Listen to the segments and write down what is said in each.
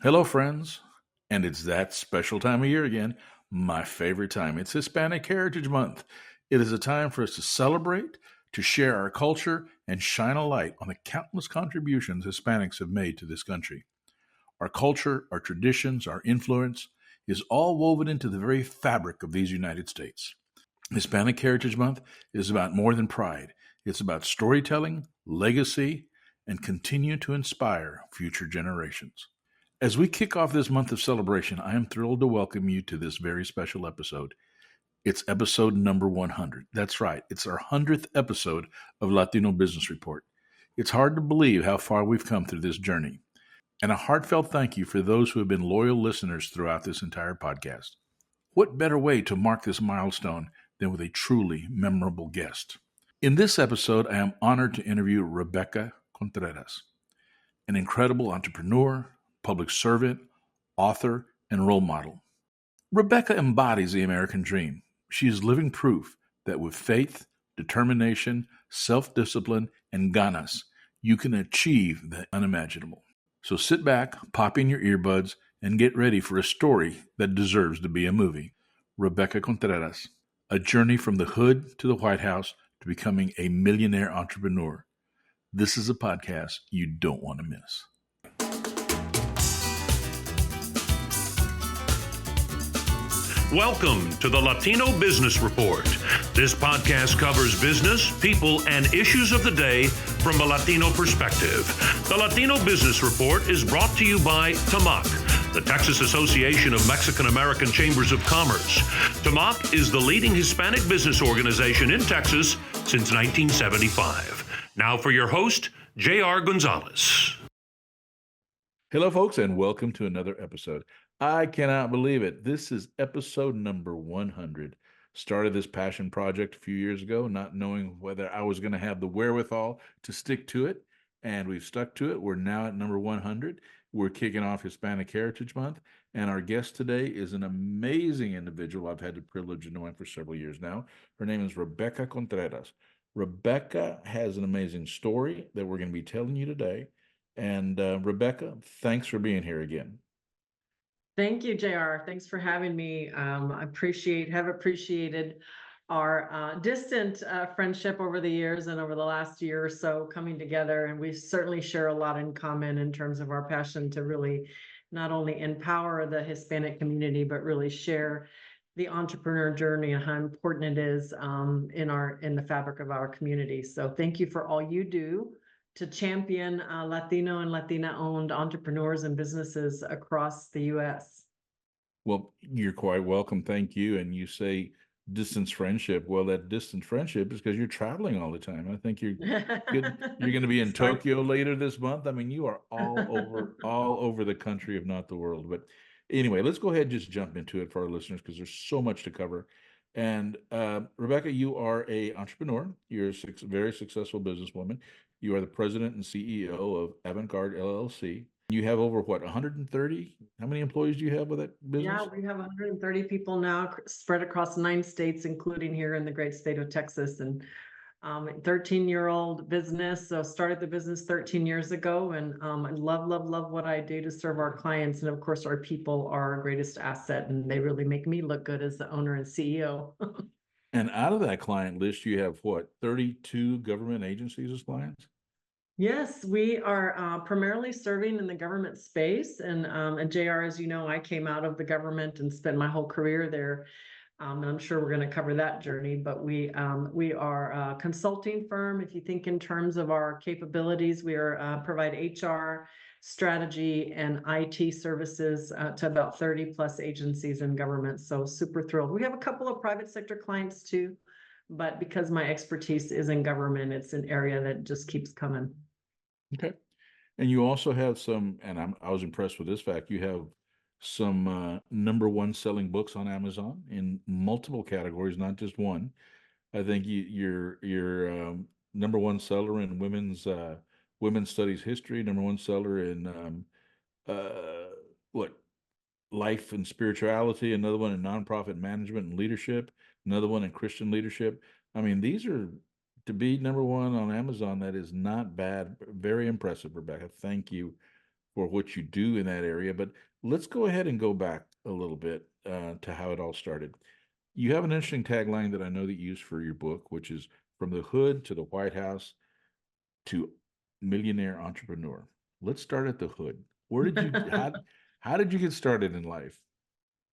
Hello, friends. And it's that special time of year again, my favorite time. It's Hispanic Heritage Month. It is a time for us to celebrate, to share our culture, and shine a light on the countless contributions Hispanics have made to this country. Our culture, our traditions, our influence is all woven into the very fabric of these United States. Hispanic Heritage Month is about more than pride. It's about storytelling, legacy, and continue to inspire future generations. As we kick off this month of celebration, I am thrilled to welcome you to this very special episode. It's episode number 100. That's right, it's our 100th episode of Latino Business Report. It's hard to believe how far we've come through this journey. And a heartfelt thank you for those who have been loyal listeners throughout this entire podcast. What better way to mark this milestone than with a truly memorable guest? In this episode, I am honored to interview Rebecca Contreras, an incredible entrepreneur, public servant, author, and role model. Rebecca embodies the American dream. She is living proof that with faith, determination, self-discipline, and ganas, you can achieve the unimaginable. So sit back, pop in your earbuds, and get ready for a story that deserves to be a movie. Rebecca Contreras, a journey from the hood to the White House to becoming a millionaire entrepreneur. This is a podcast you don't want to miss. Welcome to the Latino Business Report. This podcast covers business, people, and issues of the day from a Latino perspective. The Latino Business Report is brought to you by TAMAC, the Texas Association of Mexican American Chambers of Commerce. TAMAC is the leading Hispanic business organization in Texas since 1975. Now for your host, J.R. Gonzalez. Hello, folks, and welcome to another episode. I cannot believe it. This is episode number 100. Started this passion project a few years ago, not knowing whether I was going to have the wherewithal to stick to it, and we've stuck to it. We're now at number 100. We're kicking off Hispanic Heritage Month, and our guest today is an amazing individual I've had the privilege of knowing for several years now. Her name is Rebecca Contreras. Rebecca has an amazing story that we're going to be telling you today. And Rebecca, thanks for being here again. Thank you, JR. Thanks for having me. I have appreciated our distant friendship over the years and over the last year or so coming together. And we certainly share a lot in common in terms of our passion to really not only empower the Hispanic community, but really share the entrepreneur journey and how important it is in the fabric of our community. So thank you for all you do to champion Latino and Latina-owned entrepreneurs and businesses across the U.S. Well, you're quite welcome. Thank you. And you say distance friendship. Well, that distance friendship is because you're traveling all the time. I think you're good. You're going to be in Tokyo later this month. I mean, you are all over the country, if not the world. But anyway, let's go ahead and just jump into it for our listeners because there's so much to cover. And Rebecca, you are an entrepreneur. You're a very successful businesswoman. You are the president and CEO of Avant-Garde LLC. You have over 130? How many employees do you have with that business? Yeah, we have 130 people now spread across 9 states, including here in the great state of Texas. And 13-year-old business. So started the business 13 years ago, and I love what I do to serve our clients. And of course, our people are our greatest asset, and they really make me look good as the owner and CEO. And out of that client list, you have 32 government agencies as clients? Yes, we are primarily serving in the government space. And JR, as you know, I came out of the government and spent my whole career there. And I'm sure we're going to cover that journey, but we are a consulting firm. If you think in terms of our capabilities, we provide HR, strategy, and IT services to about 30 plus agencies in government. So super thrilled. We have a couple of private sector clients too, but because my expertise is in government, it's an area that just keeps coming. Okay. And you also have some, and I was impressed with this fact, you have some number one selling books on Amazon in multiple categories, not just one. I think you're number one seller in women's studies history, number one seller in life and spirituality, another one in nonprofit management and leadership, another one in Christian leadership. I mean, these are to be number one on Amazon. That is not bad. Very impressive, Rebecca. Thank you for what you do in that area. But let's go ahead and go back a little bit to how it all started. You have an interesting tagline that I know that you use for your book, which is from the hood to the White House to millionaire entrepreneur. Let's start at the hood. Where did you how did you get started in life?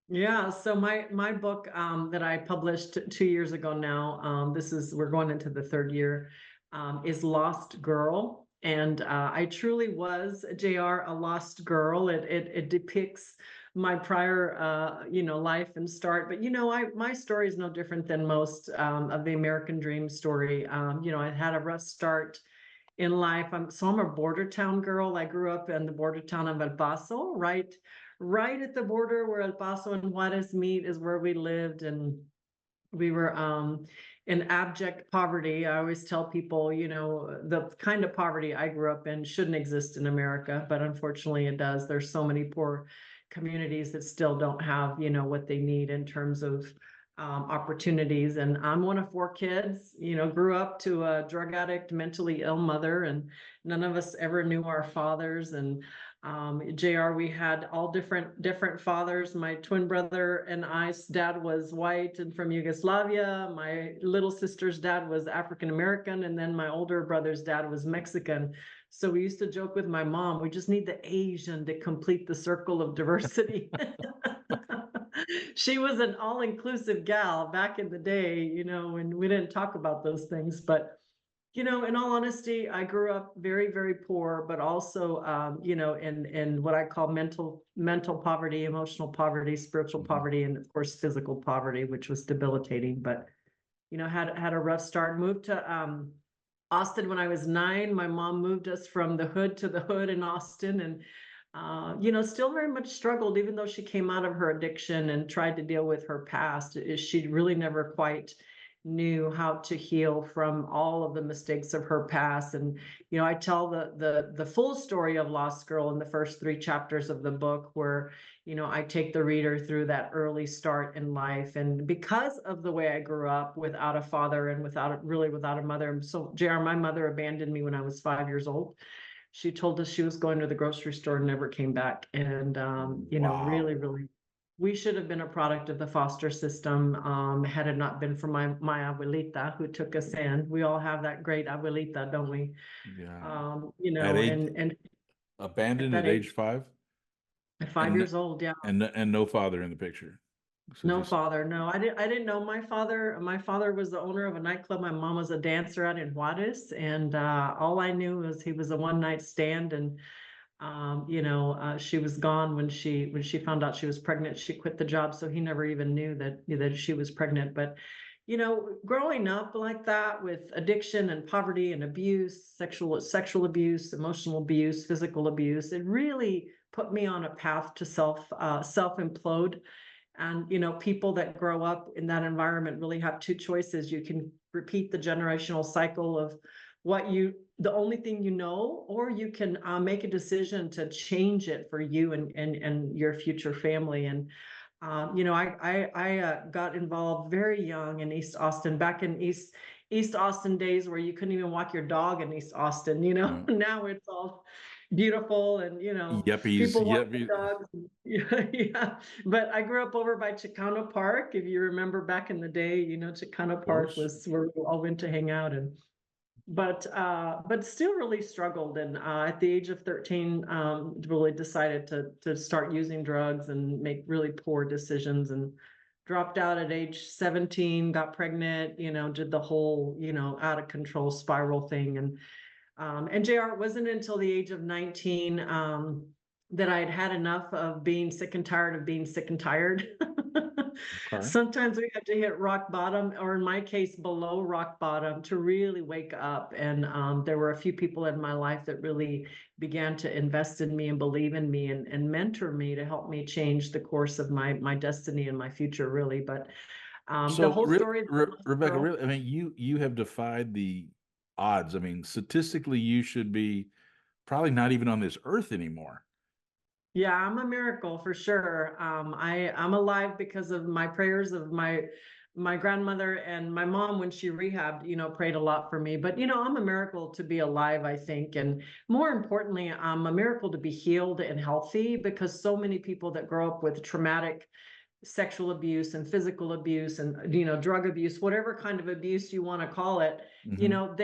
Yeah, so my book that I published 2 years ago now, we're going into the third year, is Lost Girl. And I truly was, JR, a lost girl. It depicts my prior life and start. But my story is no different than most of the American dream story. I had a rough start in life. I'm a border town girl. I grew up in the border town of El Paso, right at the border where El Paso and Juarez meet is where we lived. And we were in abject poverty. I always tell people, the kind of poverty I grew up in shouldn't exist in America, but unfortunately it does. There's so many poor communities that still don't have, what they need in terms of opportunities. And I'm one of four kids, grew up to a drug addict, mentally ill mother, and none of us ever knew our fathers. And JR, we had all different fathers. My twin brother and I's dad was white and from Yugoslavia. My little sister's dad was African American, and then my older brother's dad was Mexican. So we used to joke with my mom, we just need the Asian to complete the circle of diversity. She was an all-inclusive gal back in the day, and we didn't talk about those things. But in all honesty, I grew up very, very poor, but also, in what I call mental poverty, emotional poverty, spiritual Mhm. poverty, and of course, physical poverty, which was debilitating. But had a rough start. Moved to Austin when I was 9. My mom moved us from the hood to the hood in Austin, and still very much struggled, even though she came out of her addiction and tried to deal with her past. She really never quite knew how to heal from all of the mistakes of her past. And I tell the full story of Lost Girl in the first 3 chapters of the book, where I take the reader through that early start in life. And because of the way I grew up without a father and without a mother, so JR, my mother abandoned me when I was 5 years old. She told us she was going to the grocery store and never came back. And really, Wow. really, we should have been a product of the foster system, had it not been for my abuelita who took us in. We all have that great abuelita, don't we? Yeah. Um, At age and at abandoned that at age, age 5 at 5 and years old, yeah. and no father in the picture. So No just father, no. I didn't know my father. My father was the owner of a nightclub. My mom was a dancer out in Juarez, and all I knew was he was a one-night stand. And she was gone when she found out she was pregnant. She quit the job, so he never even knew that she was pregnant. But growing up like that with addiction and poverty and abuse, sexual abuse, emotional abuse, physical abuse, it really put me on a path to self implode. And people that grow up in that environment really have two choices. You can repeat the generational cycle of the only thing or you can make a decision to change it for you and your future family. And I got involved very young in East Austin, back in East Austin days where you couldn't even walk your dog in East Austin. yeah. Now it's all beautiful, and Yuppies, people walk yuppie. their dogs. Yeah, yeah. But I grew up over by Chicano Park. If you remember back in the day, Chicano Of Park course. was where we all went to hang out. And but still really struggled. And at the age of 13, really decided to start using drugs and make really poor decisions, and dropped out at age 17, got pregnant, did the whole, out of control spiral thing. And JR, it wasn't until the age of 19 that I had had enough of being sick and tired of being sick and tired. Okay. Sometimes we have to hit rock bottom, or in my case, below rock bottom, to really wake up. And there were a few people in my life that really began to invest in me and believe in me and mentor me to help me change the course of my destiny and my future, really. But the So, whole story of the Lost Rebecca, Girl. really, I mean, you have defied the odds. I mean, statistically, you should be probably not even on this earth anymore. Yeah, I'm a miracle for sure. I'm alive because of my prayers of my grandmother and my mom, when she rehabbed, prayed a lot for me. But, I'm a miracle to be alive, I think. And more importantly, I'm a miracle to be healed and healthy, because so many people that grow up with traumatic sexual abuse and physical abuse and, drug abuse, whatever kind of abuse you want to call it, Hmm.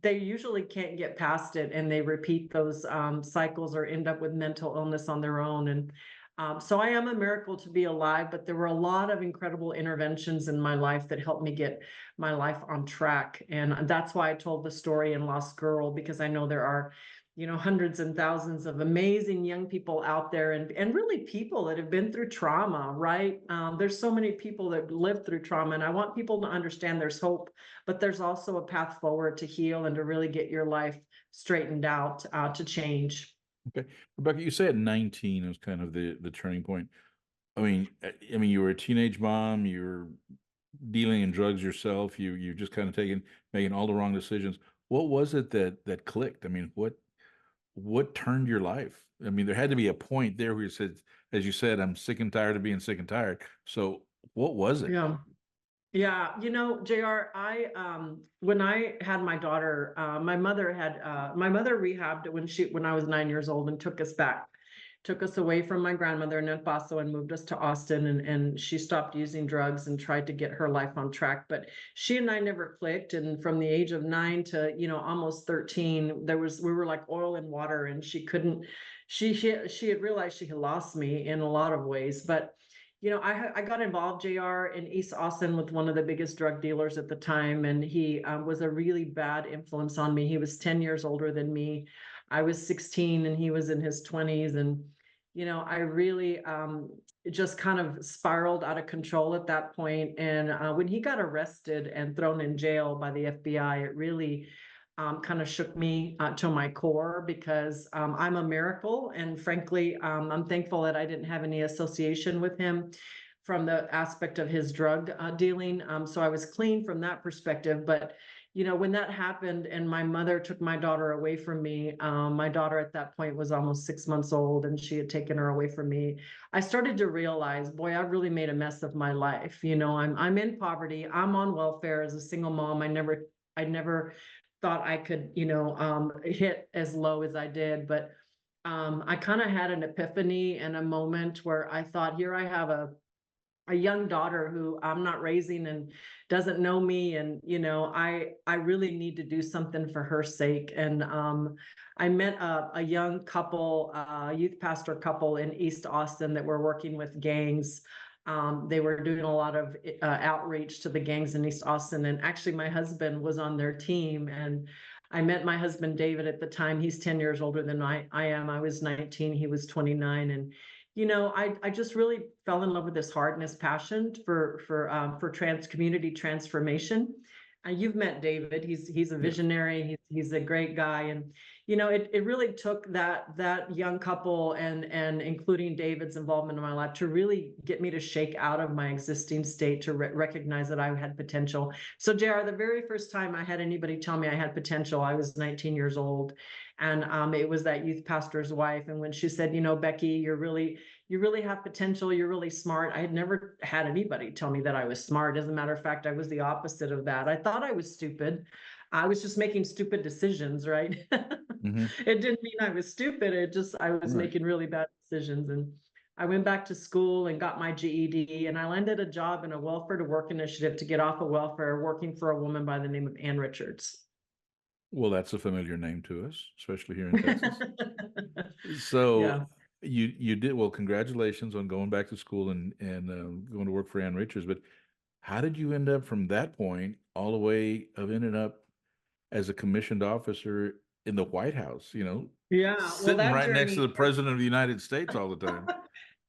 they usually can't get past it, and they repeat those cycles or end up with mental illness on their own. And so I am a miracle to be alive, but there were a lot of incredible interventions in my life that helped me get my life on track. And that's why I told the story in Lost Girl, because I know there are, hundreds and thousands of amazing young people out there, and really people that have been through trauma, right? There's so many people that live through trauma, and I want people to understand there's hope, but there's also a path forward to heal and to really get your life straightened out, to change. Okay. Rebecca, you said 19 was kind of the turning point. I mean, you were a teenage mom, you were dealing in drugs yourself, you just kind of making all the wrong decisions. What was it that clicked? I mean, what turned your life? I mean, there had to be a point there where you said, as you said, I'm sick and tired of being sick and tired. So what was it? Yeah. Yeah, JR, when I had my daughter, my mother rehabbed when I was 9 years old, and took us away from my grandmother in El Paso and moved us to Austin, and she stopped using drugs and tried to get her life on track. But she and I never clicked. And from the age of 9 to, almost 13, we were like oil and water, and she couldn't, she had realized she had lost me in a lot of ways. But I got involved, JR, in East Austin with one of the biggest drug dealers at the time, and he was a really bad influence on me. He was 10 years older than me. I was 16 and he was in his 20s. And, I really just kind of spiraled out of control at that point. And when he got arrested and thrown in jail by the FBI, it really kind of shook me to my core, because I'm a miracle. And frankly, I'm thankful that I didn't have any association with him from the aspect of his drug dealing. So I was clean from that perspective. But, when that happened and my mother took my daughter away from me, my daughter at that point was almost 6 months old, and she had taken her away from me. I started to realize, boy, I really made a mess of my life. I'm in poverty. I'm on welfare as a single mom. I never thought I could, hit as low as I did. But I kind of had an epiphany and a moment where I thought, here I have a young daughter who I'm not raising and doesn't know me. And, I really need to do something for her sake. And I met a young couple, youth pastor couple in East Austin that were working with gangs. They were doing a lot of outreach to the gangs in East Austin. And actually, my husband was on their team. And I met my husband, David, at the time. He's 10 years older than I am. I was 19, he was 29. And, I just really fell in love with his heart and his passion for community transformation. You've met David. He's a Yes. visionary. He's a great guy. And, it really took that young couple and including David's involvement in my life to really get me to shake out of my existing state, to recognize that I had potential. So JR, the very first time I had anybody tell me I had potential, I was 19 years old. And it was that youth pastor's wife. And when she said, Becky, you really have potential. You're really smart. I had never had anybody tell me that I was smart. As a matter of fact, I was the opposite of that. I thought I was stupid. I was just making stupid decisions, right? Hmm. It didn't mean I was stupid. I was Right. making really bad decisions. And I went back to school and got my GED, and I landed a job in a welfare to work initiative to get off of welfare, working for a woman by the name of Ann Richards. Well, that's a familiar name to us, especially here in Texas. So Yeah. you did well. Congratulations on going back to school and going to work for Ann Richards. But how did you end up from that point all the way of ending up as a commissioned officer in the White House? Yeah. Well, Sitting that right next to journey, the president of the United States all the time.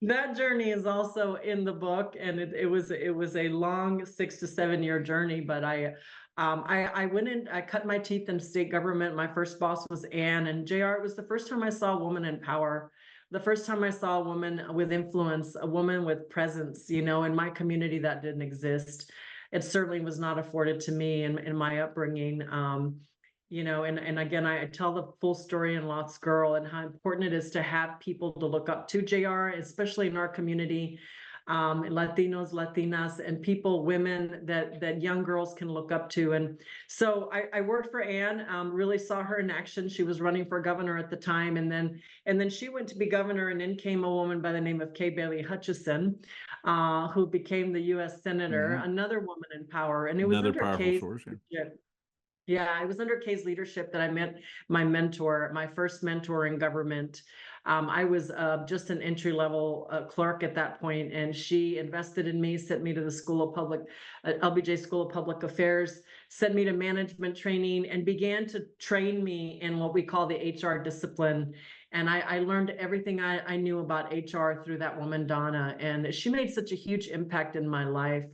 that journey is also in the book, and it was a long 6 to 7 year journey. But I went in, I cut my teeth in state government. My first boss was Ann, and JR. It was the first time I saw a woman in power. The first time I saw a woman with influence, a woman with presence, in my community that didn't exist. It certainly was not afforded to me in my upbringing. And again, I tell the full story in Lost Girl, and how important it is to have people to look up to, JR, especially in our community. Latinos, Latinas, and people, women that young girls can look up to. And so I worked for Ann, really saw her in action. She was running for governor at the time, and then she went to be governor, and in came a woman by the name of Kay Bailey Hutchison, who became the U.S. Senator, another woman in power, and it was Another under powerful Kay's source. leadership. Yeah, it was under Kay's leadership that I met my mentor, my first mentor in government. I was just an entry-level clerk at that point, and she invested in me, sent me to the LBJ School of Public Affairs, sent me to management training, and began to train me in what we call the HR discipline. And I learned everything I knew about HR through that woman, Donna, and she made such a huge impact in my life.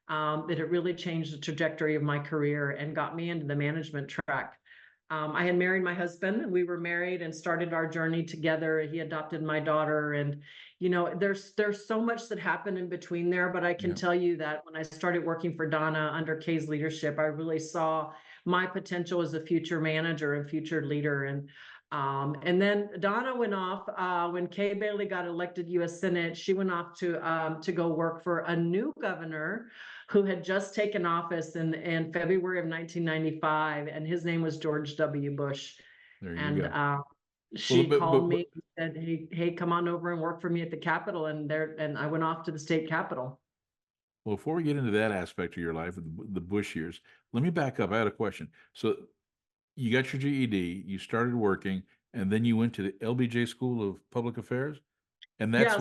That it really changed the trajectory of my career and got me into the management track. I had married my husband, and we were married and started our journey together. He adopted my daughter, and there's so much that happened in between there. But I can tell you that when I started working for Donna under Kay's leadership, I really saw my potential as a future manager and future leader. And then Donna went off when Kay Bailey got elected U.S. Senate. She went off to go work for a new governor who had just taken office in February of 1995, and his name was George W. Bush. There you And go. she called me and said, hey, come on over and work for me at the Capitol. And I went off to the state Capitol. Well, before we get into that aspect of your life, the Bush years, let me back up. I had a question. So you got your GED, you started working, and then you went to the LBJ School of Public Affairs, and that's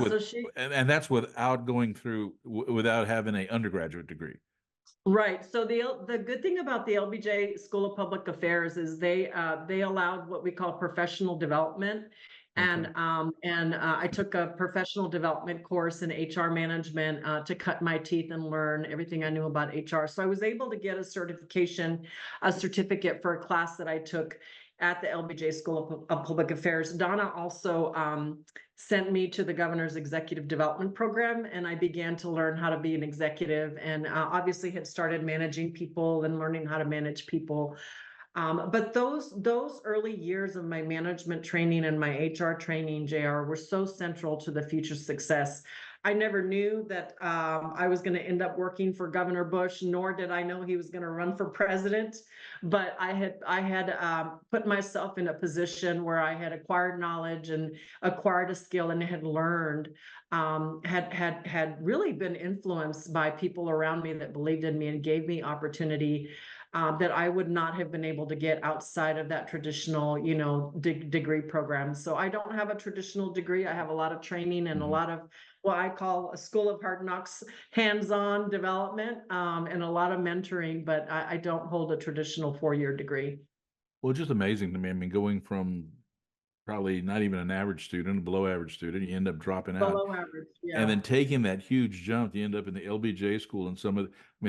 and that's without going through without having an undergraduate degree. Right. So the good thing about the LBJ School of Public Affairs is they allowed what we call professional development. And I took a professional development course in HR management to cut my teeth and learn everything I knew about HR. So I was able to get a certificate for a class that I took at the LBJ School of Public Affairs. Donna also sent me to the governor's executive development program, and I began to learn how to be an executive, and obviously had started managing people and learning how to manage people. But those early years of my management training and my HR training, JR, were so central to the future success. I never knew that I was going to end up working for Governor Bush, nor did I know he was going to run for president. But I had put myself in a position where I had acquired knowledge and acquired a skill and had learned, had really been influenced by people around me that believed in me and gave me opportunity that I would not have been able to get outside of that traditional, degree program. So I don't have a traditional degree. I have a lot of training and a lot of what I call a school of hard knocks, hands-on development, and a lot of mentoring, but I don't hold a traditional 4-year degree. Well, it's just amazing to me. I mean, going from probably not even an average student, below average student, you end up dropping out. Below average, yeah. And then taking that huge jump, you end up in the LBJ school and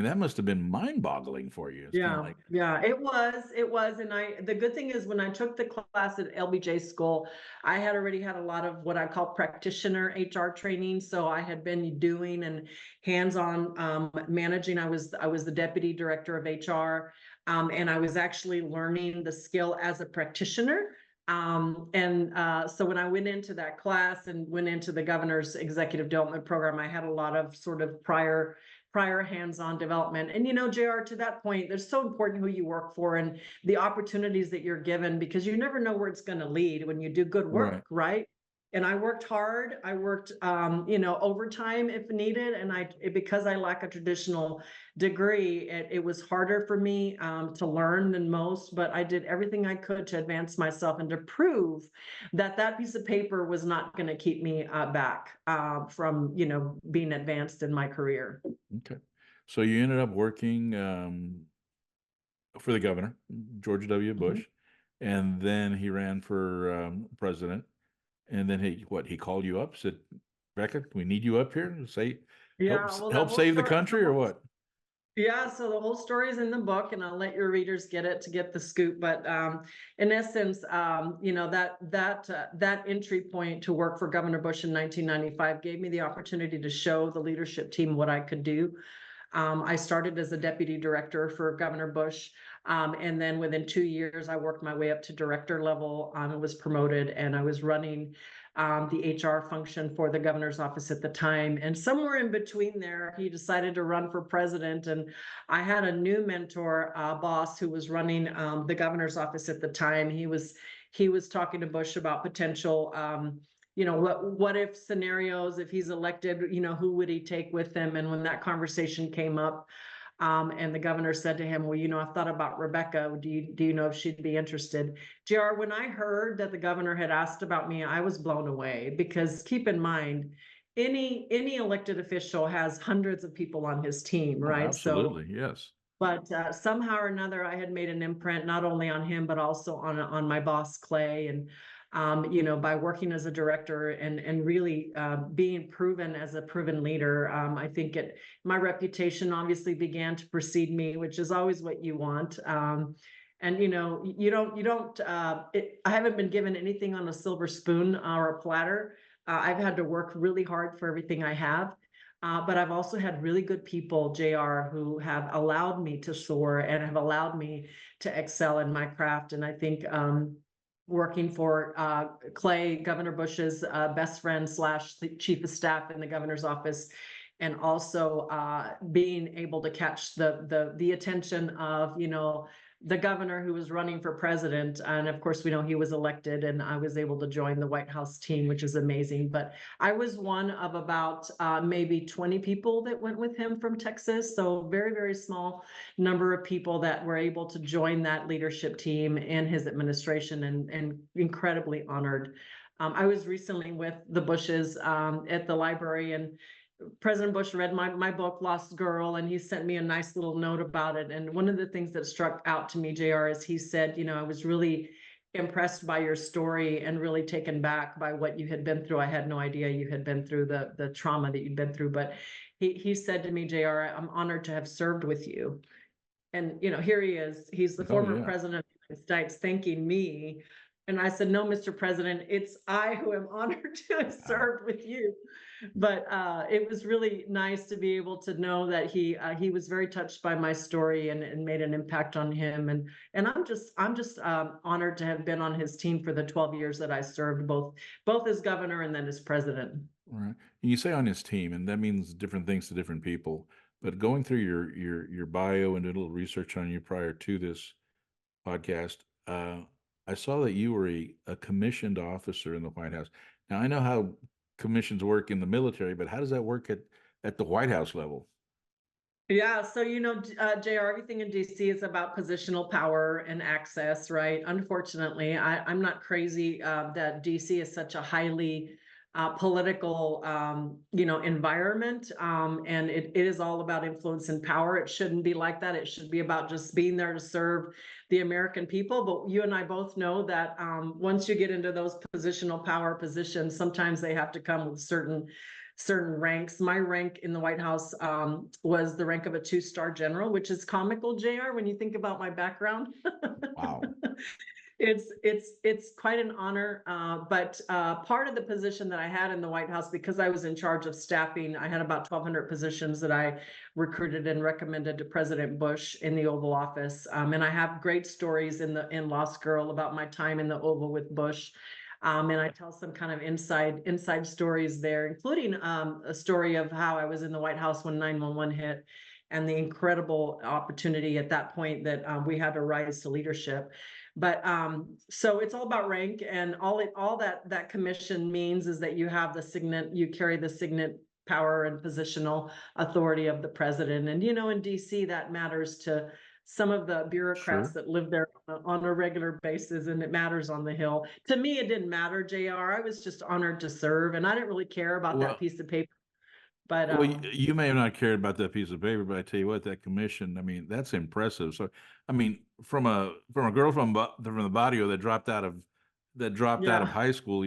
that must have been mind-boggling for you. It's yeah, it was. And the good thing is when I took the class at LBJ school, I had already had a lot of what I call practitioner HR training. So I had been doing and hands-on managing. I was the deputy director of HR, and I was actually learning the skill as a practitioner. So when I went into that class and went into the governor's executive development program, I had a lot of sort of prior hands-on development. And, JR, to that point, it's so important who you work for and the opportunities that you're given, because you never know where it's going to lead when you do good work, right? And I worked hard. I worked, overtime if needed. And because I lack a traditional degree, it was harder for me to learn than most, but I did everything I could to advance myself and to prove that piece of paper was not going to keep me back from, being advanced in my career. Okay. So you ended up working for the governor, George W. Bush, and then he ran for president. And then he called you up, said, Rebecca, we need you up here to help save the country, or what? Yeah, so the whole story is in the book, and I'll let your readers get it to get the scoop. But in essence, that entry point to work for Governor Bush in 1995 gave me the opportunity to show the leadership team what I could do. I started as a deputy director for Governor Bush. And then within 2 years, I worked my way up to director level and was promoted, and I was running the HR function for the governor's office at the time. And somewhere in between there, he decided to run for president. And I had a new mentor, boss, who was running the governor's office at the time. He was talking to Bush about potential, what if scenarios, if he's elected, who would he take with him? And when that conversation came up, and the governor said to him, well, I've thought about Rebecca. Do you know if she'd be interested? JR, when I heard that the governor had asked about me, I was blown away, because keep in mind, any elected official has hundreds of people on his team, Oh, right? absolutely. Yes. But somehow or another, I had made an imprint not only on him, but also on my boss, Clay. And, by working as a director and really being proven as a proven leader, I think my reputation obviously began to precede me, which is always what you want. And I haven't been given anything on a silver spoon or a platter. I've had to work really hard for everything I have. But I've also had really good people, JR, who have allowed me to soar and have allowed me to excel in my craft. And I think working for Clay, Governor Bush's best friend / chief of staff in the governor's office, and also being able to catch the attention of, the governor who was running for president. And of course, we know he was elected, and I was able to join the White House team, which is amazing. But I was one of about maybe 20 people that went with him from Texas. So very, very small number of people that were able to join that leadership team and his administration, and incredibly honored. I was recently with the Bushes at the library, and President Bush read my book, Lost Girl, and he sent me a nice little note about it. And one of the things that struck out to me, JR, is he said, I was really impressed by your story and really taken back by what you had been through. I had no idea you had been through the trauma that you'd been through. But he said to me, JR, I'm honored to have served with you. And, here he is. He's the former president of the United States thanking me. And I said, no, Mr. President, it's I who am honored to have served with you. But it was really nice to be able to know that he was very touched by my story and made an impact on him. And I'm just honored to have been on his team for the 12 years that I served, both as governor and then as president. Right. And you say on his team, and that means different things to different people. But going through your bio and doing a little research on you prior to this podcast, I saw that you were a commissioned officer in the White House. Now, I know how commissions work in the military, but how does that work at the White House level? Yeah, so JR, everything in DC is about positional power and access, right? Unfortunately, I'm not crazy that DC is such a highly political, environment, and it is all about influence and power. It shouldn't be like that. It should be about just being there to serve the American people. But you and I both know that once you get into those positional power positions, sometimes they have to come with certain ranks. My rank in the White House was the rank of a 2-star general, which is comical, JR, when you think about my background. Wow. It's quite an honor, but part of the position that I had in the White House, because I was in charge of staffing, I had about 1,200 positions that I recruited and recommended to President Bush in the Oval Office. And I have great stories in Lost Girl about my time in the Oval with Bush. And I tell some kind of inside stories there, including a story of how I was in the White House when 9/11 hit, and the incredible opportunity at that point that we had to rise to leadership. But so it's all about rank, and all that commission means is that you have you carry the signet power and positional authority of the president. And in DC, that matters to some of the bureaucrats that live there on a regular basis, and it matters on the Hill. To me, it didn't matter, JR. I was just honored to serve, and I didn't really care about that piece of paper. But Well, you may have not cared about that piece of paper, but I tell you what, that commission, I mean, that's impressive. So, I mean, from a girl from the barrio that dropped out of high school,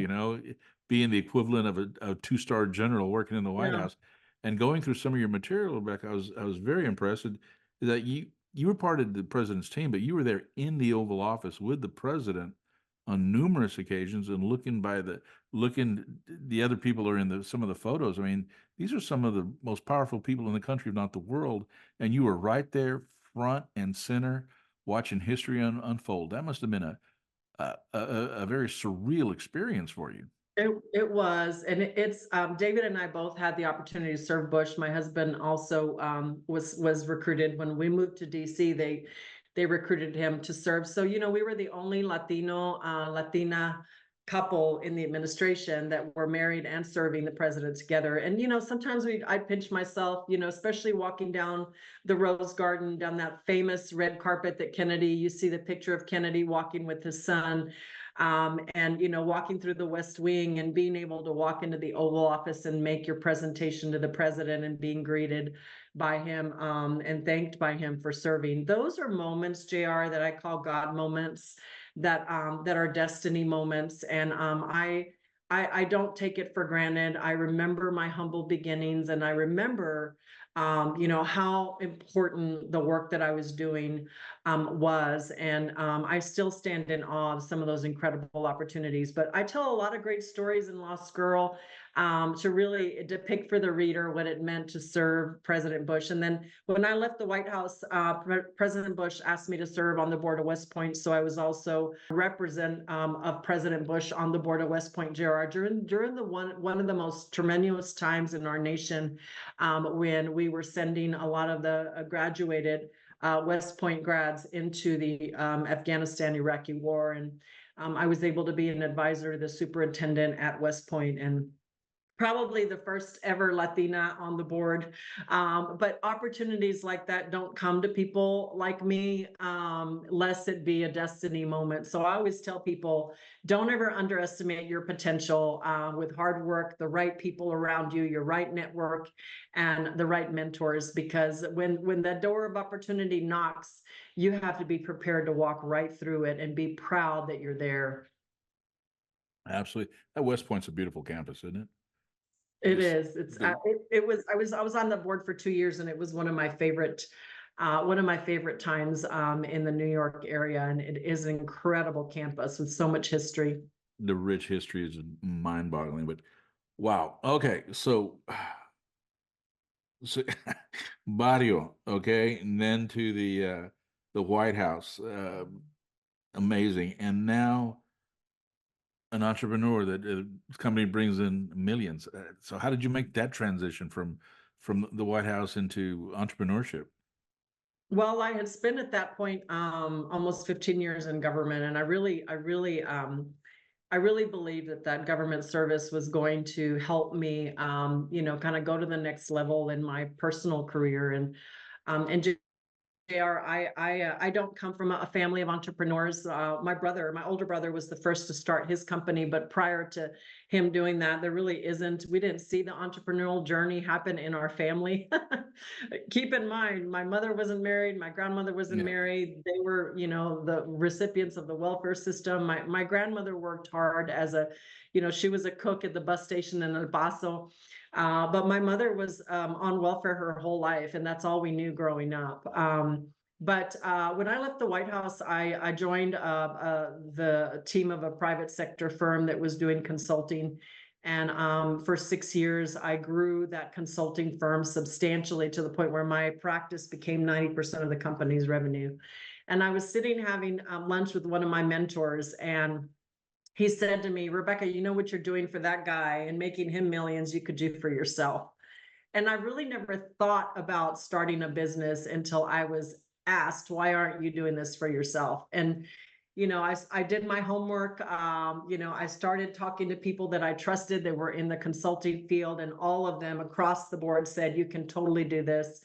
being the equivalent of a 2-star general working in the White House, and going through some of your material, Rebecca, I was very impressed that you were part of the president's team, but you were there in the Oval Office with the president on numerous occasions, and the other people are in some of the photos. I mean, these are some of the most powerful people in the country, if not the world, and you were right there front and center watching history unfold. That must have been a very surreal experience for you. It was, and it's, David and I both had the opportunity to serve Bush. My husband also, was recruited when we moved to DC. They recruited him to serve. So, we were the only Latina couple in the administration that were married and serving the president together. And, sometimes I pinch myself, especially walking down the Rose Garden, down that famous red carpet that Kennedy, you see the picture of Kennedy walking with his son. And walking through the West Wing and being able to walk into the Oval Office and make your presentation to the president and being greeted by him, and thanked by him for serving. Those are moments, JR, that I call God moments, that are destiny moments. And I don't take it for granted. I remember my humble beginnings, and I remember how important the work that I was doing was. And I still stand in awe of some of those incredible opportunities. But I tell a lot of great stories in Lost Girl, to really depict for the reader what it meant to serve President Bush. And then when I left the White House, President Bush asked me to serve on the board of West Point. So I was also of President Bush on the board of West Point, JR, during the one of the most tremendous times in our nation, when we were sending a lot of the graduated West Point grads into the Afghanistan-Iraqi war. And I was able to be an advisor to the superintendent at West Point, and probably the first ever Latina on the board. But opportunities like that don't come to people like me, lest it be a destiny moment. So I always tell people, don't ever underestimate your potential, with hard work, the right people around you, your right network, and the right mentors. Because when that door of opportunity knocks, you have to be prepared to walk right through it and be proud that you're there. Absolutely. That West Point's a beautiful campus, isn't it? It Just is. It's the I was on the board for 2 years, and it was one of my favorite times in the New York area. And it is an incredible campus with so much history. the rich history is mind-boggling. But wow. Okay, so Barrio, okay, and then to the White House, amazing, and now an entrepreneur that company brings in millions. So how did you make that transition from the White House into entrepreneurship? Well, I had spent at that point almost 15 years in government, and I really believed that government service was going to help me, kind of go to the next level in my personal career. And JR, I don't come from a family of entrepreneurs. My older brother was the first to start his company, but prior to him doing that, we didn't see the entrepreneurial journey happen in our family. Keep in mind, my mother wasn't married, my grandmother wasn't Yeah. married. They were, the recipients of the welfare system. My grandmother worked hard she was a cook at the bus station in El Paso. But my mother was on welfare her whole life, and that's all we knew growing up. But when I left the White House, I joined the team of a private sector firm that was doing consulting. And for 6 years, I grew that consulting firm substantially to the point where my practice became 90% of the company's revenue. And I was sitting having lunch with one of my mentors, and he said to me, Rebecca, you know what you're doing for that guy and making him millions, you could do for yourself. And I really never thought about starting a business until I was asked, why aren't you doing this for yourself? And, I did my homework. I started talking to people that I trusted that were in the consulting field, and all of them across the board said, you can totally do this.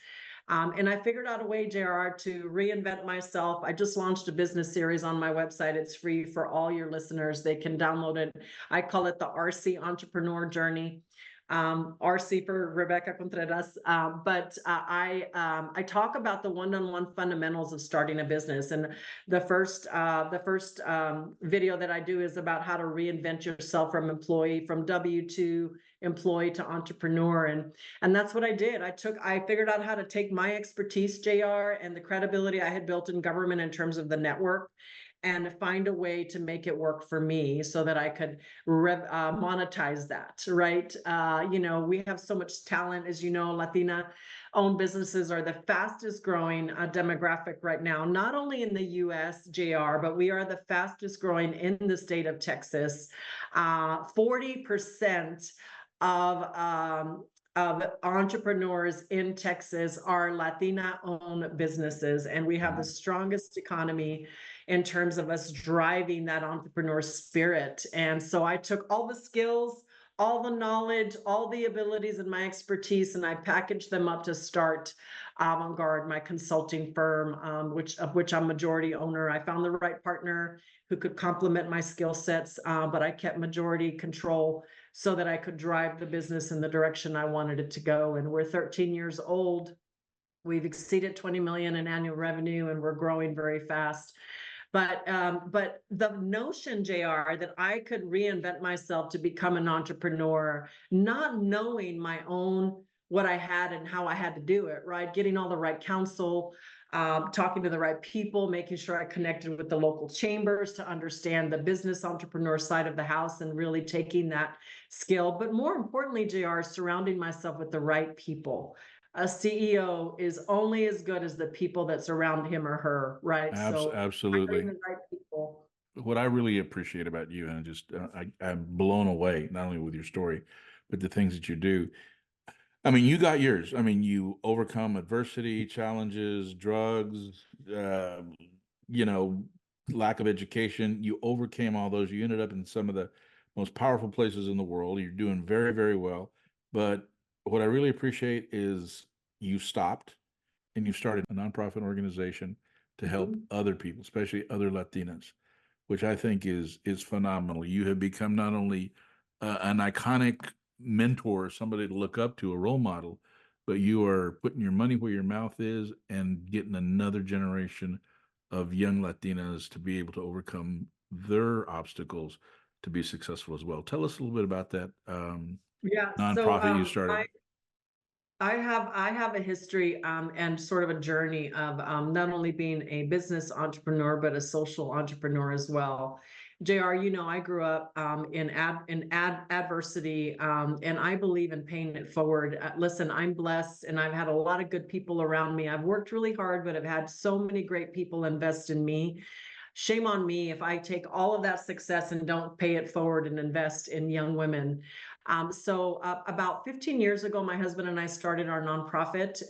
And I figured out a way, JR, to reinvent myself. I just launched a business series on my website. It's free for all your listeners. They can download it. I call it the RC Entrepreneur Journey. RC for Rebecca Contreras. But I talk about the one-on-one fundamentals of starting a business. And the first video that I do is about how to reinvent yourself from W-2 employee to entrepreneur. And that's what I did. I figured out how to take my expertise, JR, and the credibility I had built in government in terms of the network, and find a way to make it work for me so that I could monetize that, right? We have so much talent, as you know, Latina owned businesses are the fastest growing demographic right now, not only in the US, JR, but we are the fastest growing in the state of Texas. 40% of entrepreneurs in Texas are Latina-owned businesses, and we have the strongest economy in terms of us driving that entrepreneur spirit. And so I took all the skills, all the knowledge, all the abilities and my expertise, and I packaged them up to start Avant-Garde, my consulting firm, of which I'm majority owner. I found the right partner who could complement my skill sets, but I kept majority control so that I could drive the business in the direction I wanted it to go. And we're 13 years old. We've exceeded 20 million in annual revenue, and we're growing very fast. But the notion, JR, that I could reinvent myself to become an entrepreneur, not knowing what I had and how I had to do it, right? Getting all the right counsel, talking to the right people, making sure I connected with the local chambers to understand the business entrepreneur side of the house and really taking that skill. But more importantly, JR, surrounding myself with the right people. A CEO is only as good as the people that's around him or her, right? So Absolutely. hiring the right people. What I really appreciate about you, and I'm blown away not only with your story, but the things that you do. I mean, you got yours. I mean, you overcome adversity, challenges, drugs, you know, lack of education. You overcame all those. You ended up in some of the most powerful places in the world. You're doing very, very well. But what I really appreciate is you stopped and you started a nonprofit organization to help other people, especially other Latinas, which I think is phenomenal. You have become not only an iconic mentor, somebody to look up to, a role model, but you are putting your money where your mouth is and getting another generation of young Latinas to be able to overcome their obstacles to be successful as well. Tell us a little bit about that Yeah, so nonprofit you started. I have a history and sort of a journey of not only being a business entrepreneur but a social entrepreneur as well. JR, I grew up in adversity, and I believe in paying it forward. Listen, I'm blessed, and I've had a lot of good people around me. I've worked really hard, but I've had so many great people invest in me. Shame on me if I take all of that success and don't pay it forward and invest in young women. About 15 years ago, my husband and I started our nonprofit,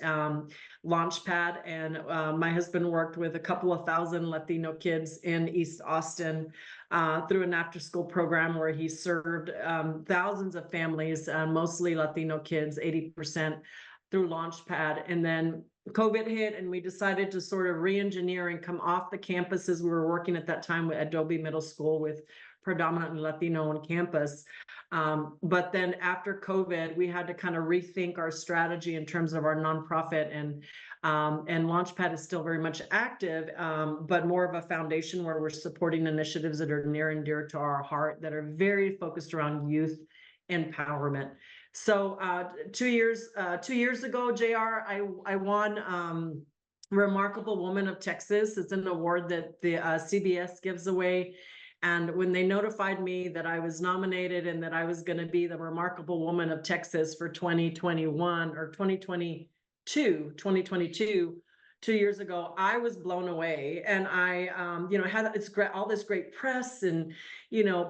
Launchpad, and my husband worked with a couple of thousand Latino kids in East Austin through an after-school program where he served thousands of families, mostly Latino kids, 80% through Launchpad. And then COVID hit, and we decided to sort of re-engineer and come off the campuses. We were working at that time at Adobe Middle School with predominantly Latino on campus. But then after COVID, we had to kind of rethink our strategy in terms of our nonprofit, and Launchpad is still very much active, but more of a foundation where we're supporting initiatives that are near and dear to our heart that are very focused around youth empowerment. So 2 years ago, JR, I won Remarkable Woman of Texas. It's an award that the CBS gives away. And when they notified me that I was nominated and that I was going to be the Remarkable Woman of Texas for 2021 or 2022, 2 years ago, I was blown away. And I, had all this great press and,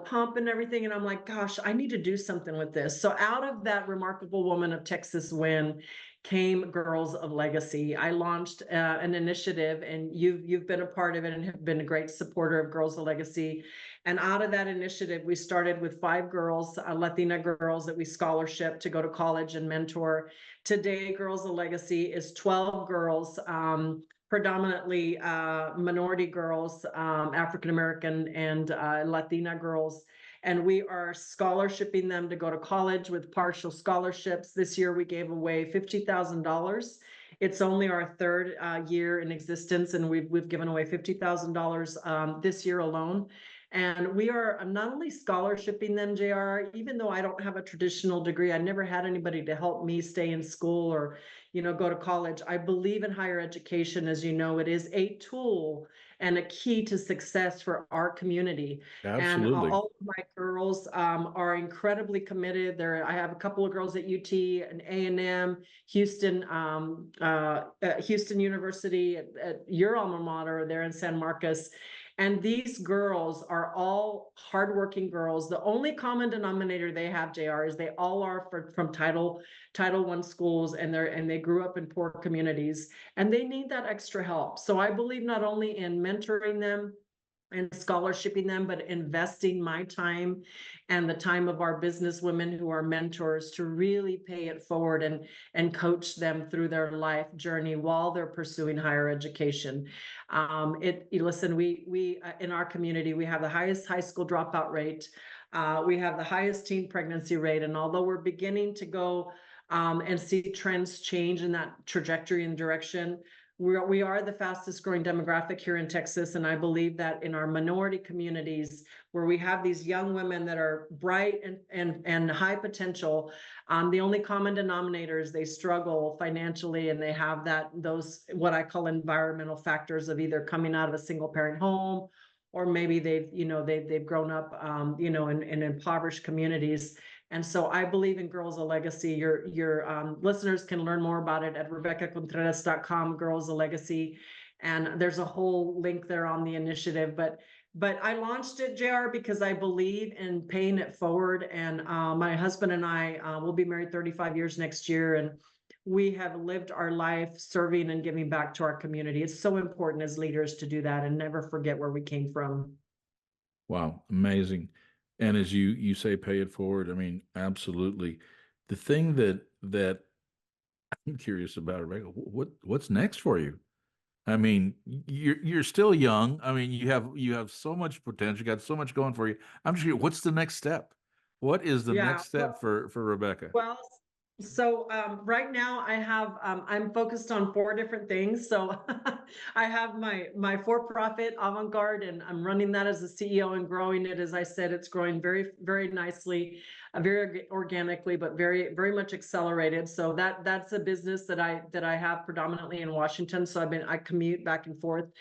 pump and everything. And I'm like, gosh, I need to do something with this. So out of that Remarkable Woman of Texas win came Girls of Legacy. I launched an initiative, and you've been a part of it and have been a great supporter of Girls of Legacy. And out of that initiative, we started with 5 girls, Latina girls that we scholarship to go to college and mentor. Today, Girls of Legacy is 12 girls, predominantly minority girls, African-American and Latina girls. And we are scholarshiping them to go to college with partial scholarships. This year, we gave away $50,000. It's only our third year in existence, and we've given away $50,000 this year alone. And we are not only scholarshiping them, JR, even though I don't have a traditional degree, I never had anybody to help me stay in school or, go to college. I believe in higher education. As you know, it is a tool and a key to success for our community. And Absolutely. all of my girls are incredibly committed. I have a couple of girls at UT and A&M, Houston, Houston University, at your alma mater there in San Marcos. And these girls are all hardworking girls. The only common denominator they have, JR, is they all are from Title I schools, and they grew up in poor communities, and they need that extra help. So I believe not only in mentoring them and scholarshiping them, but investing my time and the time of our business women who are mentors to really pay it forward and coach them through their life journey while they're pursuing higher education. Listen, we in our community, we have the highest high school dropout rate. We have the highest teen pregnancy rate. And although we're beginning to go and see trends change in that trajectory and direction, we are the fastest growing demographic here in Texas. And I believe that in our minority communities, where we have these young women that are bright and high potential, the only common denominator is they struggle financially, and they have those what I call environmental factors of either coming out of a single parent home, or maybe they've grown up in impoverished communities. And so I believe in Girls a Legacy. Your listeners can learn more about it at RebeccaContreras.com, Girls a Legacy. And there's a whole link there on the initiative. But I launched it, JR, because I believe in paying it forward. And my husband and I will be married 35 years next year. And we have lived our life serving and giving back to our community. It's so important as leaders to do that and never forget where we came from. Wow, amazing. And as you say, pay it forward. I mean, absolutely. The thing that I'm curious about, Rebecca, what's next for you? I mean, you're still young. I mean, you have so much potential, you got so much going for you. I'm just curious, what's the next step? What is the Yeah. next step for Rebecca? Well, so right now I'm focused on 4 different things. So I have my for-profit Avant-Garde, and I'm running that as a CEO and growing it. As I said, it's growing very, very nicely, very organically, but very, very much accelerated. So that's a business that I have predominantly in Washington. So I commute back and forth.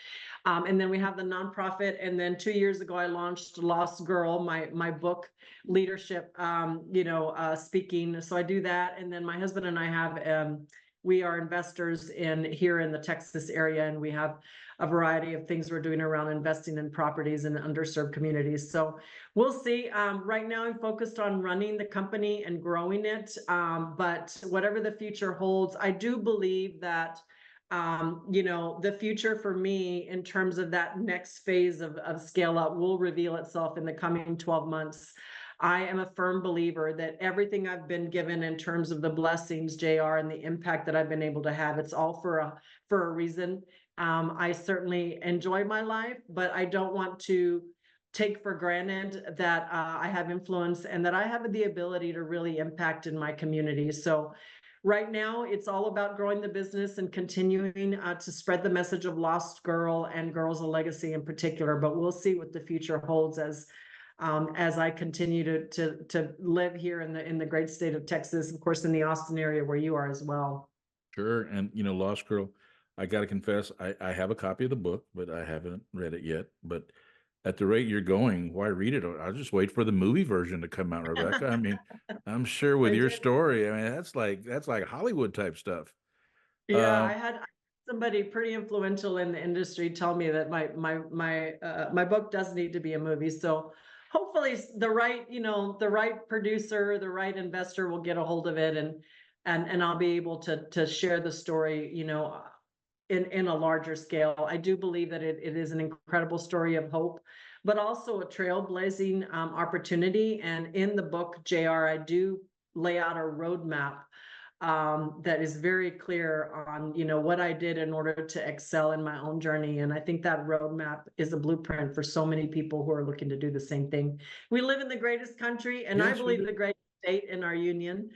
And then we have the nonprofit. And then 2 years ago, I launched Lost Girl, my book, leadership, speaking. So I do that. And then my husband and I have, we are investors here in the Texas area, and we have a variety of things we're doing around investing in properties in underserved communities. So we'll see. Right now I'm focused on running the company and growing it. But whatever the future holds, I do believe that the future for me in terms of that next phase of scale up will reveal itself in the coming 12 months. I am a firm believer that everything I've been given in terms of the blessings, JR, and the impact that I've been able to have, it's all for a reason. I certainly enjoy my life, but I don't want to take for granted that I have influence and that I have the ability to really impact in my community. So right now, it's all about growing the business and continuing to spread the message of Lost Girl and Girls a Legacy in particular. But we'll see what the future holds as I continue to live here in the great state of Texas, of course, in the Austin area where you are as well. Sure. And Lost Girl, I got to confess, I have a copy of the book, but I haven't read it yet. But at the rate you're going, why read it? I'll just wait for the movie version to come out, Rebecca. I mean, I'm sure with your story, I mean, that's like Hollywood type stuff. Yeah, I had somebody pretty influential in the industry tell me that my book does need to be a movie. So hopefully the right producer, the right investor will get a hold of it, and I'll be able to share the story, in a larger scale. I do believe that it is an incredible story of hope, but also a trailblazing opportunity. And in the book, JR, I do lay out a roadmap that is very clear on, what I did in order to excel in my own journey. And I think that roadmap is a blueprint for so many people who are looking to do the same thing. We live in the greatest country, and I Yes, we believe do. the greatest state in our union.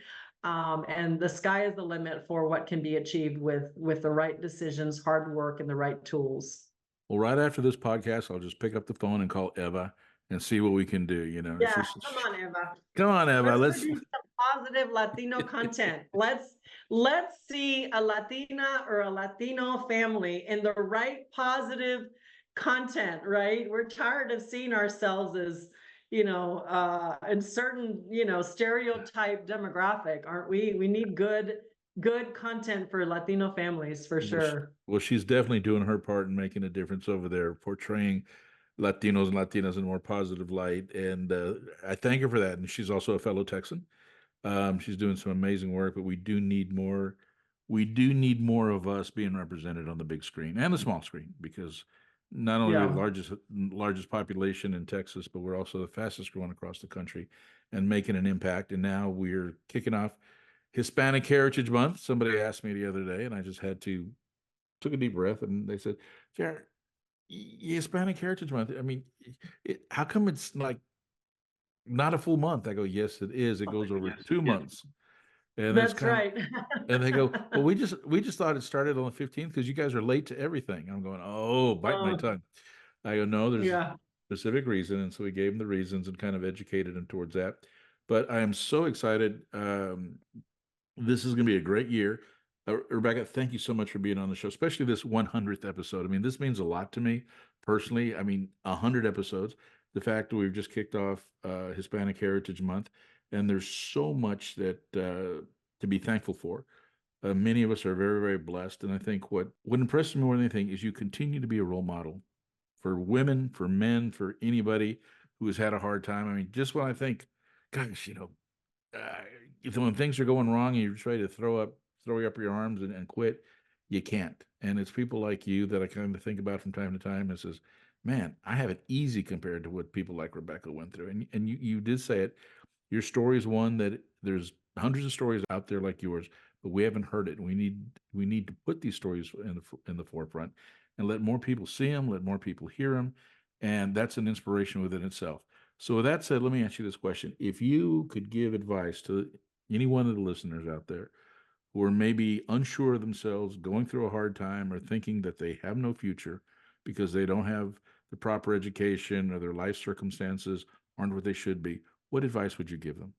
And the sky is the limit for what can be achieved with the right decisions, hard work, and the right tools. Well, right after this podcast, I'll just pick up the phone and call Eva and see what we can do. It's Yeah, just, come on, Eva. come on, Eva, Let's let's. produce some positive Latino content. Let's see a Latina or a Latino family in the right positive content, right? We're tired of seeing ourselves as, in certain, stereotype demographic, aren't we? We need good content for Latino families for Well, sure. well, she's definitely doing her part in making a difference over there, portraying Latinos and Latinas in a more positive light. And I thank her for that. And she's also a fellow Texan. She's doing some amazing work, but we do need more. We do need more of us being represented on the big screen and the small screen, because not only are we the Yeah. largest population in Texas, but we're also the fastest growing across the country and making an impact. And now we're kicking off Hispanic Heritage Month. Somebody asked me the other day, and I just had to took a deep breath, and they said, "Jared, Hispanic Heritage Month. I mean, how come it's like not a full month?" I go, "Yes, it is. It goes over 2 months." And it's That's kind of, right. and they go, "Well, we just thought it started on the 15th because you guys are late to everything." I'm going, "Oh, bite my Oh, tongue." I go, "No, there's a yeah. specific reason." And so we gave them the reasons and kind of educated them towards that. But I am so excited. This is going to be a great year. Rebecca, thank you so much for being on the show, especially this 100th episode. I mean, this means a lot to me personally. I mean, 100 episodes. The fact that we've just kicked off Hispanic Heritage Month, and there's so much that to be thankful for. Many of us are very, very blessed, and I think what impresses me more than anything is you continue to be a role model for women, for men, for anybody who has had a hard time. I mean, just when I think, gosh, when things are going wrong and you're just ready to throw up your arms and quit, you can't. And it's people like you that I kind of think about from time to time and says, man, I have it easy compared to what people like Rebecca went through. And you did say it. Your story is one that there's hundreds of stories out there like yours, but we haven't heard it. And we need to put these stories in the forefront and let more people see them, let more people hear them, and that's an inspiration within itself. So with that said, let me ask you this question: if you could give advice to any one of the listeners out there who are maybe unsure of themselves, going through a hard time, or thinking that they have no future because they don't have the proper education or their life circumstances aren't what they should be, what advice would you give them?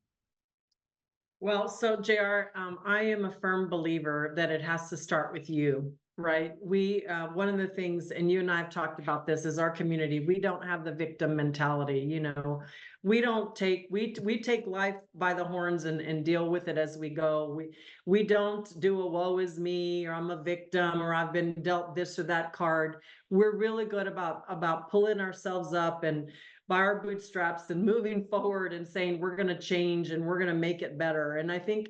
Well, so JR, I am a firm believer that it has to start with you, right? One of the things, and you and I have talked about this, is our community. We don't have the victim mentality, We don't take, we take life by the horns and deal with it as we go. We don't do a woe is me, or I'm a victim, or I've been dealt this or that card. We're really good about pulling ourselves up and by our bootstraps and moving forward and saying we're going to change and we're going to make it better. And I think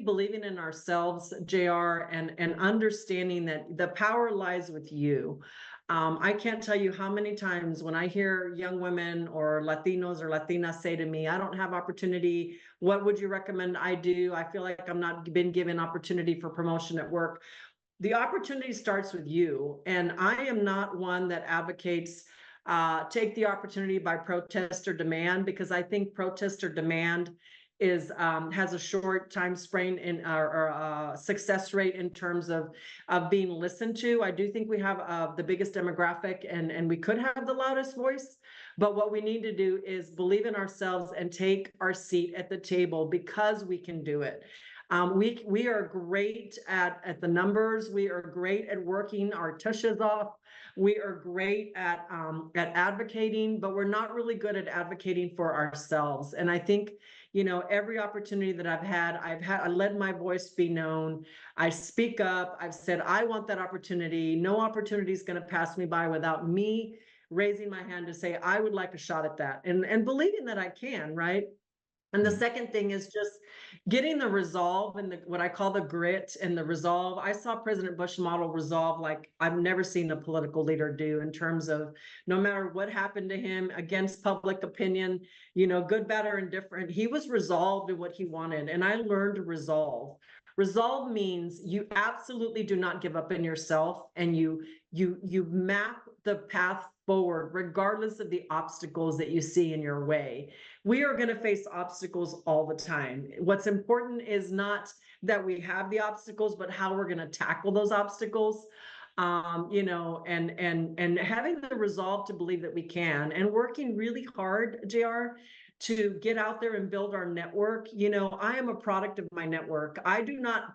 believing in ourselves, JR, and understanding that the power lies with you. I can't tell you how many times when I hear young women or Latinos or Latinas say to me, I don't have opportunity. What would you recommend I do? I feel like I'm not been given opportunity for promotion at work. The opportunity starts with you. And I am not one that advocates take the opportunity by protest or demand, because I think protest or demand is has a short time span in or success rate in terms of being listened to. I do think we have the biggest demographic, and we could have the loudest voice, but what we need to do is believe in ourselves and take our seat at the table, because we can do it. We are great at the numbers. We are great at working our tushes off. We are great at advocating, but we're not really good at advocating for ourselves. And I think, every opportunity that I let my voice be known. I speak up. I've said, I want that opportunity. No opportunity is going to pass me by without me raising my hand to say, I would like a shot at that, and believing that I can, right? And the Mm. second thing is just getting the resolve and what I call the grit and the resolve. I saw President Bush model resolve like I've never seen a political leader do, in terms of no matter what happened to him against public opinion, good, bad, or indifferent, he was resolved in what he wanted. And I learned to resolve. Resolve means you absolutely do not give up in yourself, and you map the path forward regardless of the obstacles that you see in your way. We are going to face obstacles all the time. What's important is not that we have the obstacles, but how we're going to tackle those obstacles. And having the resolve to believe that we can, and working really hard, JR, to get out there and build our network. I am a product of my network.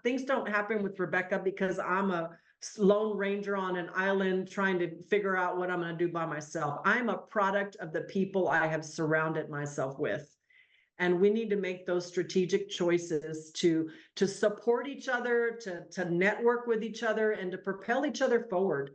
Things don't happen with Rebecca because I'm a lone ranger on an island trying to figure out what I'm going to do by myself. I'm a product of the people I have surrounded myself with. And we need to make those strategic choices to support each other, to network with each other, and to propel each other forward.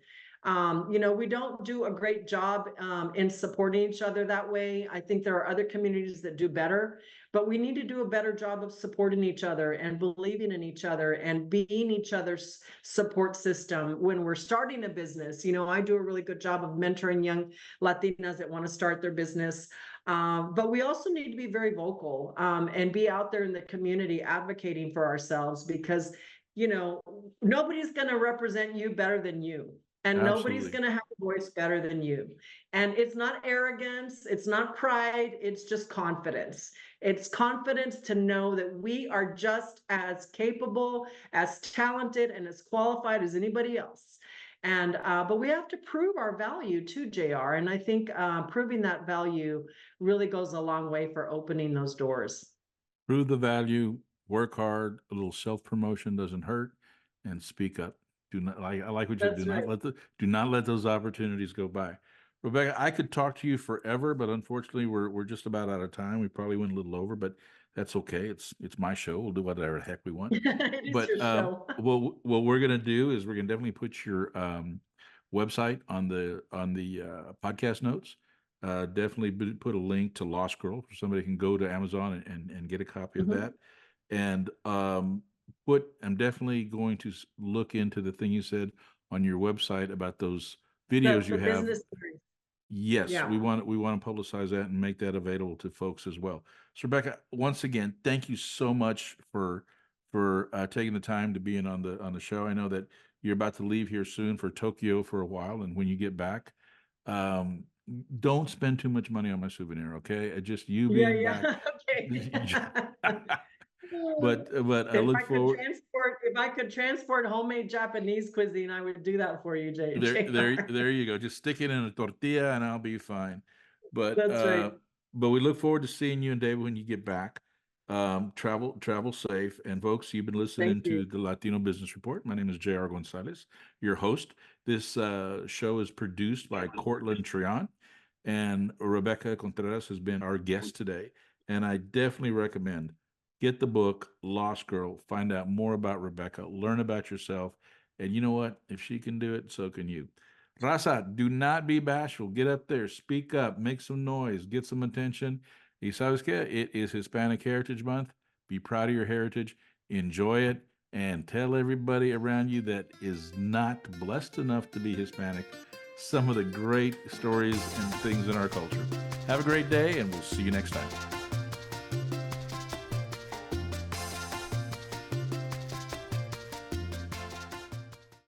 We don't do a great job in supporting each other that way. I think there are other communities that do better, but we need to do a better job of supporting each other and believing in each other and being each other's support system when we're starting a business. I do a really good job of mentoring young Latinas that want to start their business. But we also need to be very vocal and be out there in the community advocating for ourselves, because nobody's going to represent you better than you. And nobody's going to have a voice better than you. And it's not arrogance. It's not pride. It's just confidence. It's confidence to know that we are just as capable, as talented, and as qualified as anybody else. And but we have to prove our value to JR. And I think proving that value really goes a long way for opening those doors. Prove the value, work hard, a little self-promotion doesn't hurt, and speak up. I like what you That's do. right. Do not let those opportunities go by. Rebecca, I could talk to you forever, but unfortunately we're just about out of time. We probably went a little over, but that's okay. It's my show. We'll do whatever the heck we want. It is But your show. what we're gonna do is we're gonna definitely put your website on the podcast notes. Definitely put a link to Law Scroll for somebody can go to Amazon and get a copy of that. And I'm definitely going to look into the thing you said on your website about those videos you The have. business series. Yes, Yeah. we want to publicize that and make that available to folks as well. So Rebecca, once again, thank you so much for taking the time to be in on the show. I know that you're about to leave here soon for Tokyo for a while, and when you get back, don't spend too much money on my souvenir, okay? Just you being back. Okay. But I look forward. If I could transport homemade Japanese cuisine, I would do that for you, Jay. There you go. Just stick it in a tortilla and I'll be fine. But That's right. But we look forward to seeing you and David when you get back. Travel safe. And folks, you've been listening to the Latino Business Report. My name is J.R. Gonzalez, your host. This show is produced by Cortland Trion, and Rebecca Contreras has been our guest today. And I definitely recommend get the book, Lost Girl, find out more about Rebecca, learn about yourself. And you know what? If she can do it, so can you. Raza, do not be bashful. Get up there, speak up, make some noise, get some attention. Y sabes que? It is Hispanic Heritage Month. Be proud of your heritage, enjoy it, and tell everybody around you that is not blessed enough to be Hispanic some of the great stories and things in our culture. Have a great day, and we'll see you next time.